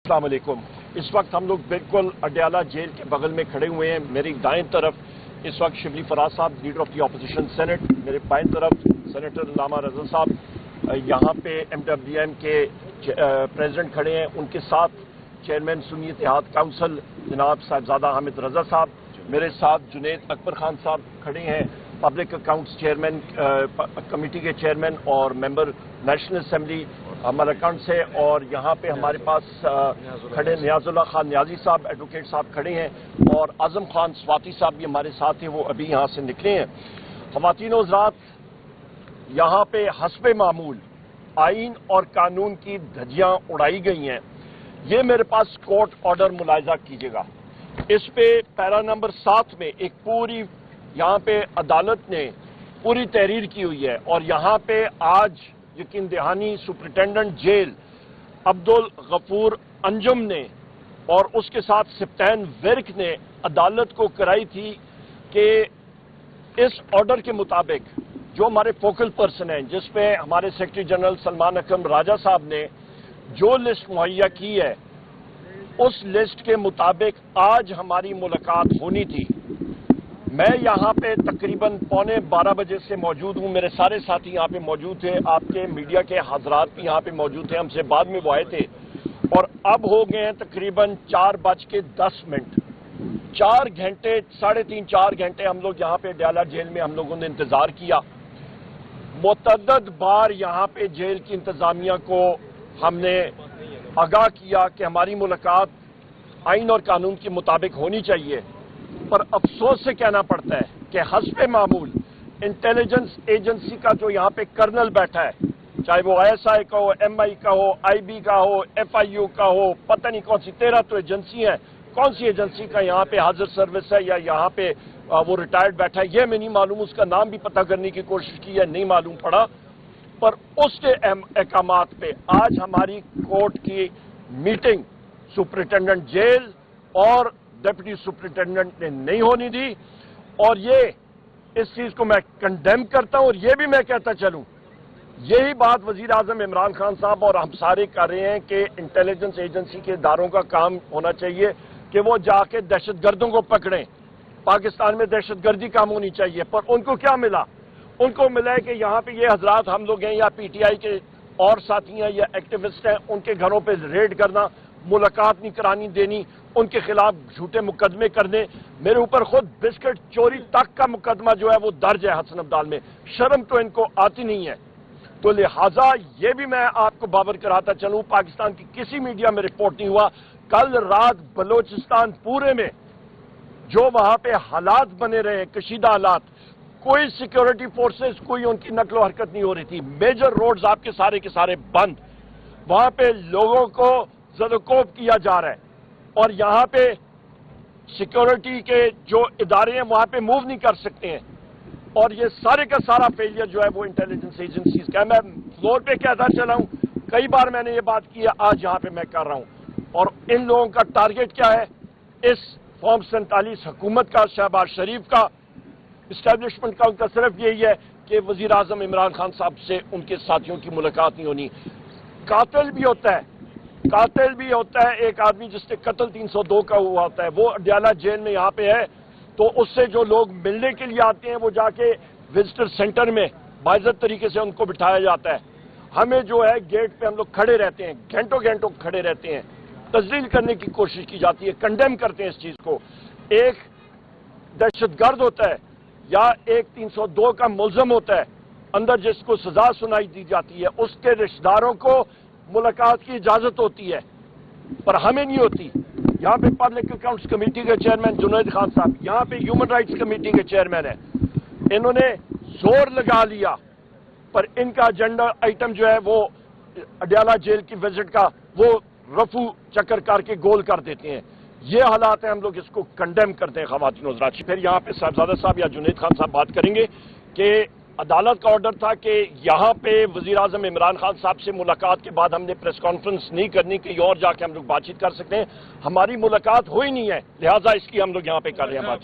अस्सलाम वालेकुम। इस वक्त हम लोग बिल्कुल अडयाला जेल के बगल में खड़े हुए हैं। मेरी दाएं तरफ इस वक्त शिबली फराज साहब, leader of the opposition senate, मेरे बाएं तरफ सेनेटर लामा रजा साहब, यहाँ पे MWM के प्रेसिडेंट खड़े हैं। उनके साथ चेयरमैन सुन्नी इत्तेहाद काउंसिल जनाब साहिबजादा हामिद रजा साहब, मेरे साथ जुनैद अकबर खान साहब खड़े हैं, पब्लिक अकाउंट्स चेयरमैन कमेटी के चेयरमैन और मेंबर नेशनल असेंबली मलकंड से, और यहाँ पे हमारे पास खड़े नियाजुल्लाह खान नियाजी साहब एडवोकेट साहब खड़े हैं, और आजम खान स्वाति साहब भी हमारे साथ हैं, वो अभी यहाँ से निकले हैं। ख़वातीन और हज़रात, यहाँ पे हस्बे मामूल आइन और कानून की धज्जियाँ उड़ाई गई हैं। ये मेरे पास कोर्ट ऑर्डर मुलाहिजा कीजिएगा। इस पे पैरा नंबर 7 में एक पूरी यहाँ पे अदालत ने पूरी तहरीर की हुई है, और यहाँ पे आज यकीन दहानी सुपरिटेंडेंट जेल अब्दुल गफूर अंजुम ने और उसके साथ सिप्तैन विर्क ने अदालत को कराई थी कि इस ऑर्डर के मुताबिक जो हमारे फोकल पर्सन हैं, जिसपे हमारे सेक्रेटरी जनरल सलमान अकरम राजा साहब ने जो लिस्ट मुहैया की है, उस लिस्ट के मुताबिक आज हमारी मुलाकात होनी थी। मैं यहाँ पे तकरीबन 11:15 बजे से मौजूद हूँ। मेरे सारे साथी यहाँ पे मौजूद थे, आपके मीडिया के हजरात भी यहाँ पे मौजूद थे, हमसे बाद में वो आए थे, और अब हो गए हैं तकरीबन 4:10। 4 घंटे, 3.5-4 घंटे हम लोग यहाँ पे अडयाला जेल में हम लोगों ने इंतजार किया। मुतअद्दिद बार यहाँ पे जेल की इंतजामिया को हमने आगाह किया कि हमारी मुलाकात आइन और कानून के मुताबिक होनी चाहिए, पर अफसोस से कहना पड़ता है कि हस्बे मामूल इंटेलिजेंस एजेंसी का जो यहाँ पे कर्नल बैठा है, चाहे वो ISI का हो, MI का हो, IB का हो, FIU का हो, पता नहीं कौन सी 13 तो एजेंसी है, कौन सी एजेंसी का यहाँ पे हाजिर सर्विस है या यहाँ पे वो रिटायर्ड बैठा है, ये मैं नहीं मालूम। उसका नाम भी पता करने की कोशिश की है, नहीं मालूम पड़ा। पर उसके अहकामात पे आज हमारी कोर्ट की मीटिंग सुपरिटेंडेंट जेल और डिप्टी सुपरिटेंडेंट ने नहीं होनी दी, और ये इस चीज को मैं कंडेम करता हूं। और ये भी मैं कहता चलूं, यही बात वजीर आजम इमरान खान साहब और हम सारे कर रहे हैं कि इंटेलिजेंस एजेंसी के इदारों का काम होना चाहिए कि वो जाके दहशतगर्दों को पकड़ें। पाकिस्तान में दहशतगर्दी काम होनी चाहिए, पर उनको क्या मिला? उनको मिला है कि यहाँ पे ये हजरात हम लोग हैं या PTI के और साथी हैं या एक्टिविस्ट हैं, उनके घरों पे रेड करना, मुलाकात नहीं करानी देनी, उनके खिलाफ झूठे मुकदमे करने। मेरे ऊपर खुद बिस्किट चोरी तक का मुकदमा जो है वो दर्ज है हसन अब्दाल में। शर्म तो इनको आती नहीं है। तो लिहाजा ये भी मैं आपको बाबर कराता चलूं, पाकिस्तान की किसी मीडिया में रिपोर्ट नहीं हुआ। कल रात बलोचिस्तान पूरे में जो वहां पे हालात बने रहे, कशीदा हालात, कोई सिक्योरिटी फोर्सेस, कोई उनकी नकलो हरकत नहीं हो रही थी। मेजर रोड्स आपके सारे के सारे बंद, वहां पे लोगों को ज़दकोब किया जा रहा है, और यहाँ पे सिक्योरिटी के जो इदारे हैं वहां पे मूव नहीं कर सकते हैं, और ये सारे का सारा फेलियर जो है वो इंटेलिजेंस एजेंसीज का है। मैं फ्लोर पे कहता चला हूं, कई बार मैंने ये बात की है, आज यहाँ पे मैं कर रहा हूं। और इन लोगों का टारगेट क्या है? इस फॉर्म 47 हुकूमत का, शहबाज शरीफ का, इस्टेब्लिशमेंट का, उनका सिर्फ यही है कि वजीर आजम इमरान खान साहब से उनके साथियों की मुलाकात नहीं होनी। कातिल भी होता है, कातिल भी होता है, एक आदमी जिसने कत्ल 302 का हुआ होता है, वो अडयाला जेल में यहाँ पे है, तो उससे जो लोग मिलने के लिए आते हैं वो जाके विजिटर सेंटर में बाइज्जत तरीके से उनको बिठाया जाता है। हमें जो है गेट पे हम लोग खड़े रहते हैं, घंटों घंटों खड़े रहते हैं, तजलील करने की कोशिश की जाती है, कंडेम करते हैं इस चीज को। एक दहशतगर्द होता है या एक 302 का मुलजम होता है, अंदर जिसको सजा सुनाई दी जाती है, उसके रिश्तेदारों को मुलाकात की इजाजत होती है, पर हमें नहीं होती। यहाँ पे पब्लिक अकाउंट्स कमेटी के चेयरमैन जुनैद खान साहब, यहाँ पे ह्यूमन राइट्स कमेटी के चेयरमैन है, इन्होंने जोर लगा लिया, पर इनका एजेंडा आइटम जो है वो अडयाला जेल की विजिट का वो रफू चक्कर करके गोल कर देते हैं। ये हालात है, हम लोग इसको कंडेम करते हैं ख़वातीन और हज़रात। फिर यहाँ पे साहिबजादा साहब या जुनैद खान साहब बात करेंगे कि अदालत का ऑर्डर था कि यहाँ पे वजीर आजम इमरान खान साहब से मुलाकात के बाद हमने प्रेस कॉन्फ्रेंस नहीं करनी, कहीं और जाके हम लोग बातचीत कर सकते हैं। हमारी मुलाकात हुई नहीं है, लिहाजा इसकी हम लोग यहाँ पे कर रहे हैं बात।